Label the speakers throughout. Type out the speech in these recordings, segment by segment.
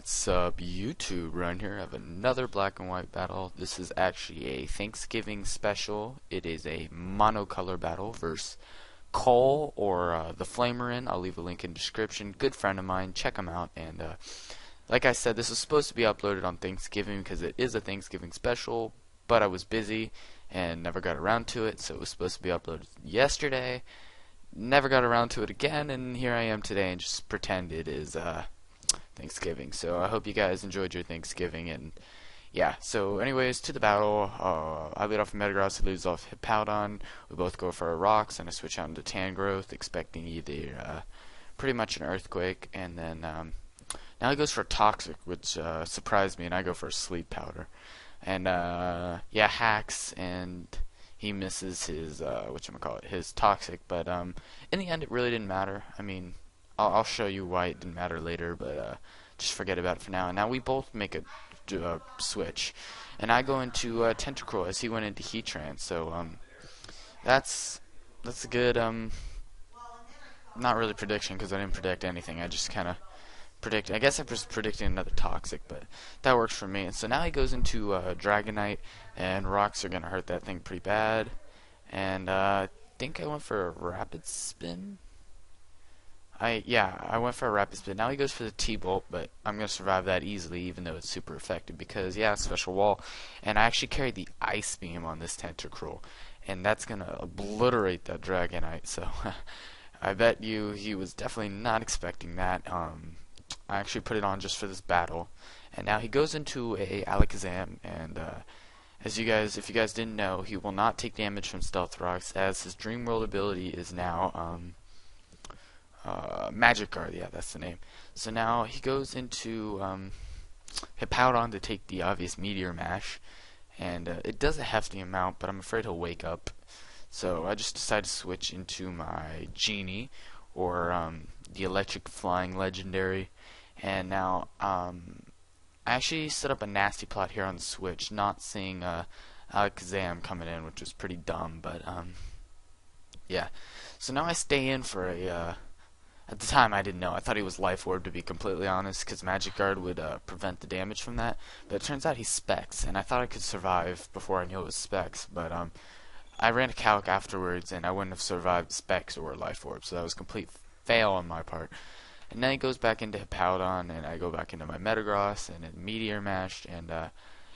Speaker 1: What's up, YouTube? Ryan here. I have another black and white battle. This is actually a Thanksgiving special. It is a monocolor battle versus Cole or TheFlamerrin. I'll leave a link in the description. Good friend of mine. Check him out. And like I said, this was supposed to be uploaded on Thanksgiving because it is a Thanksgiving special, but I was busy and never got around to it, so it was supposed to be uploaded yesterday. Never got around to it again, and here I am today and just pretend it is Thanksgiving. So I hope you guys enjoyed your Thanksgiving, and yeah, so anyways, to the battle. I lead off Metagross, he leads off Hippowdon. We both go for our rocks, and I switch out into Tangrowth, expecting either pretty much an Earthquake, and then now he goes for a Toxic, which surprised me, and I go for a Sleep Powder. And yeah, hacks, and he misses his his Toxic, but in the end it really didn't matter. I mean, I'll show you why it didn't matter later, but just forget about it for now. And now we both make a switch, and I go into Tentacruel as he went into Heatran. So that's a good not really prediction, because I didn't predict anything. I just kind of I guess I was predicting another Toxic, but that works for me. And so now he goes into Dragonite, and rocks are gonna hurt that thing pretty bad. And I think I went for a Rapid Spin. I went for a Rapid Spin. Now he goes for the T-Bolt, but I'm gonna survive that easily, even though it's super effective because special wall. And I actually carried the Ice Beam on this Tentacruel, and that's gonna obliterate that Dragonite. So I bet you he was definitely not expecting that. I actually put it on just for this battle, and now he goes into a Alakazam, and if you guys didn't know, he will not take damage from Stealth Rocks, as his Dream World ability is now Magic Guard. Yeah, that's the name. So now he goes into Hippowdon to take the obvious Meteor Mash, and it does a hefty amount, but I'm afraid he'll wake up. So I just decided to switch into my Genie, or the Electric Flying Legendary. And now I actually set up a nasty plot here on the switch, not seeing Alakazam coming in, which was pretty dumb, but yeah. So now I stay in for a at the time I didn't know. I thought he was Life Orb, to be completely honest, because Magic Guard would prevent the damage from that. But it turns out he's Specs, and I thought I could survive before I knew it was Specs, but I ran a calc afterwards, and I wouldn't have survived Specs or Life Orb, so that was a complete fail on my part. And then he goes back into Hippowdon, and I go back into my Metagross, and it Meteor Mashed. And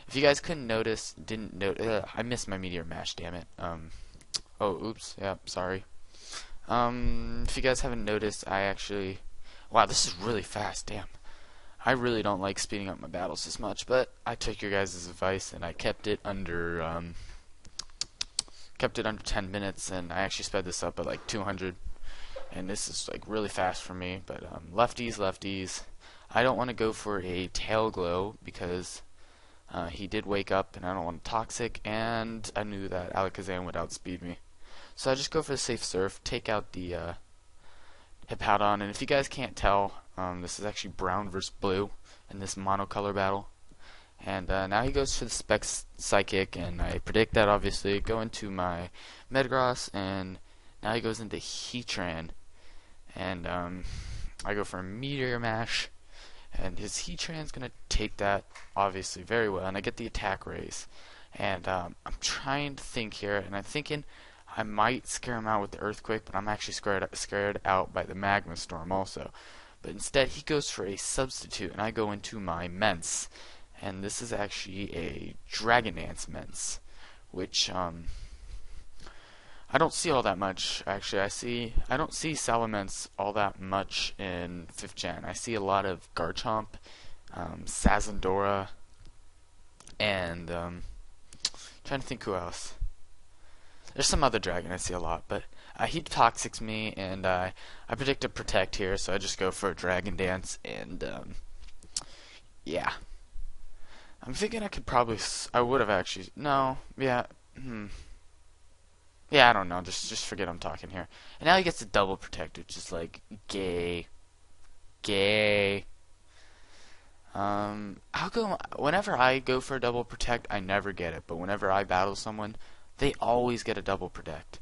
Speaker 1: if you guys couldn't notice, I missed my Meteor Mash, damn it. Oh, oops, yeah, sorry. If you guys haven't noticed, wow, this is really fast, damn. I really don't like speeding up my battles this much, but I took your guys' advice, and I kept it under 10 minutes, and I actually sped this up at like 200. And this is like really fast for me, but lefties. I don't want to go for a Tail Glow because he did wake up, and I don't want a Toxic, and I knew that Alakazam would outspeed me. So I just go for the safe surf, take out the Hippowdon, and if you guys can't tell, this is actually brown versus blue in this monocolor battle. And now he goes for the Specs Psychic, and I predict that obviously. Go into my Metagross, and now he goes into Heatran. And I go for a Meteor Mash, and his Heatran's gonna take that obviously very well, and I get the attack raise. And I'm trying to think here, and I'm thinking I might scare him out with the Earthquake, but I'm actually scared out by the Magma Storm also. But instead he goes for a Substitute, and I go into my Mence, and this is actually a Dragon Dance Mence, which I don't see all that much, actually. I don't see Salamence all that much in 5th gen. I see a lot of Garchomp, Sazandora, and trying to think who else. There's some other dragon I see a lot, but he Toxics me, and I predict a Protect here, so I just go for a Dragon Dance, and yeah. I'm thinking I would have actually, no, yeah, yeah, I don't know. Just forget I'm talking here. And now he gets a Double Protect, which is like gay. How come whenever I go for a Double Protect, I never get it, but whenever I battle someone, they always get a Double Protect.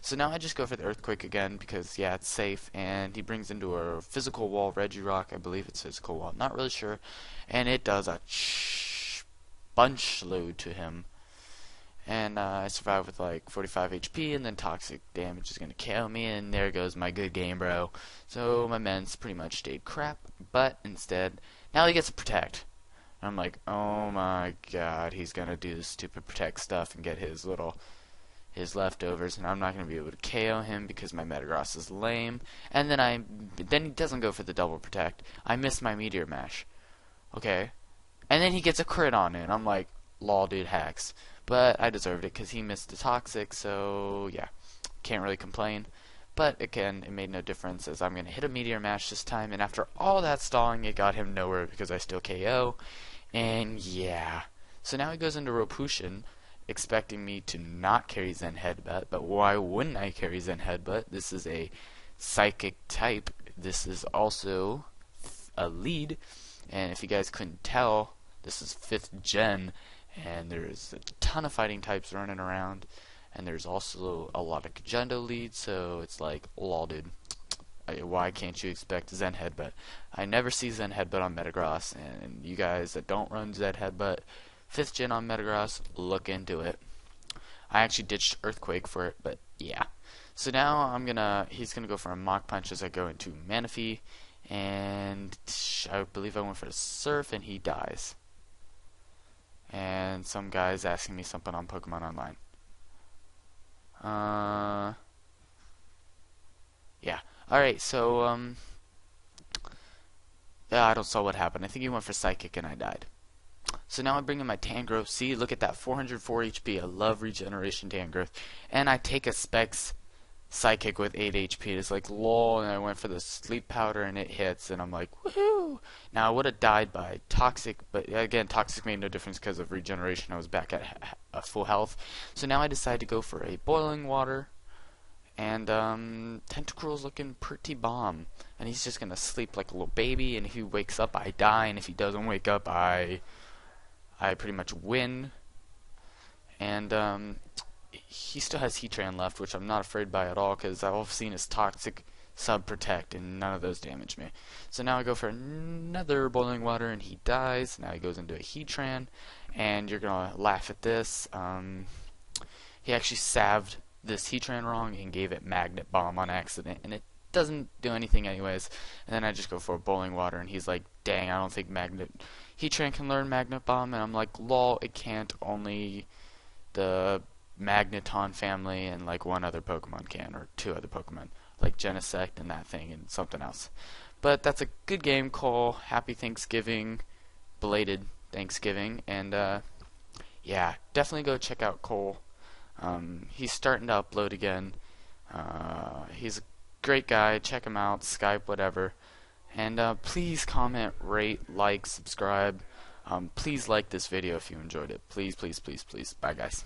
Speaker 1: So now I just go for the Earthquake again because, yeah, it's safe, and he brings into a physical wall Regirock. I believe it's physical wall, not really sure, and it does a bunch load to him. And I survive with like 45 HP, and then toxic damage is going to kill me, and there goes my good game, bro. So my men's pretty much stayed crap, but instead, now he gets to protect. And I'm like, oh my god, he's going to do this stupid protect stuff and get his leftovers, and I'm not going to be able to KO him because my Metagross is lame. And then he doesn't go for the double protect. I miss my Meteor Mash. Okay. And then he gets a crit on it, and I'm like, lol, dude, hacks. But I deserved it because he missed the toxic, so yeah, can't really complain. But again, it made no difference as I'm going to hit a Meteor Mash this time, and after all that stalling, it got him nowhere because I still KO. And yeah. So now he goes into Ropution, expecting me to not carry Zen Headbutt, but why wouldn't I carry Zen Headbutt? This is a Psychic type. This is also a lead, and if you guys couldn't tell, this is 5th gen, and there's a ton of fighting types running around, and there's also a lot of Kagendo leads, so it's like, lol, dude, why can't you expect Zen Headbutt? I never see Zen Headbutt on Metagross, and you guys that don't run Zen Headbutt 5th gen on Metagross, look into it. I actually ditched Earthquake for it, but yeah. So now he's gonna go for a Mach Punch as I go into Manaphy, and I believe I went for a Surf, and he dies. And some guy's asking me something on Pokemon Online. Yeah. Alright, so, yeah, I don't saw what happened. I think he went for Psychic and I died. So now I bring in my Tangrowth. See, look at that, 404 HP. I love regeneration Tangrowth. And I take a Specs Psychic with 8 HP. It's like, lol, and I went for the Sleep Powder and it hits, and I'm like, woohoo! Now I would have died by Toxic, but again, Toxic made no difference because of regeneration. I was back at full health. So now I decide to go for a Boiling Water, and Tentacruel's looking pretty bomb. And he's just gonna sleep like a little baby, and if he wakes up, I die, and if he doesn't wake up, I pretty much win. And he still has Heatran left, which I'm not afraid by at all, because all I've seen is Toxic, Sub, Protect, and none of those damage me. So now I go for another Boiling Water, and he dies. Now he goes into a Heatran, and you're going to laugh at this. He actually salved this Heatran wrong and gave it Magnet Bomb on accident, and it doesn't do anything anyways. And then I just go for a Boiling Water, and he's like, dang, I don't think Heatran can learn Magnet Bomb, and I'm like, lol, it can't, only the Magneton family and like one other Pokemon can, or 2 other Pokemon, like Genesect and that thing and something else. But that's a good game, Cole. Happy Thanksgiving, belated Thanksgiving, and yeah, definitely go check out Cole. He's starting to upload again. He's a great guy. Check him out, Skype, whatever. And please comment, rate, like, subscribe. Please like this video if you enjoyed it. Please, please, please, please. Bye, guys.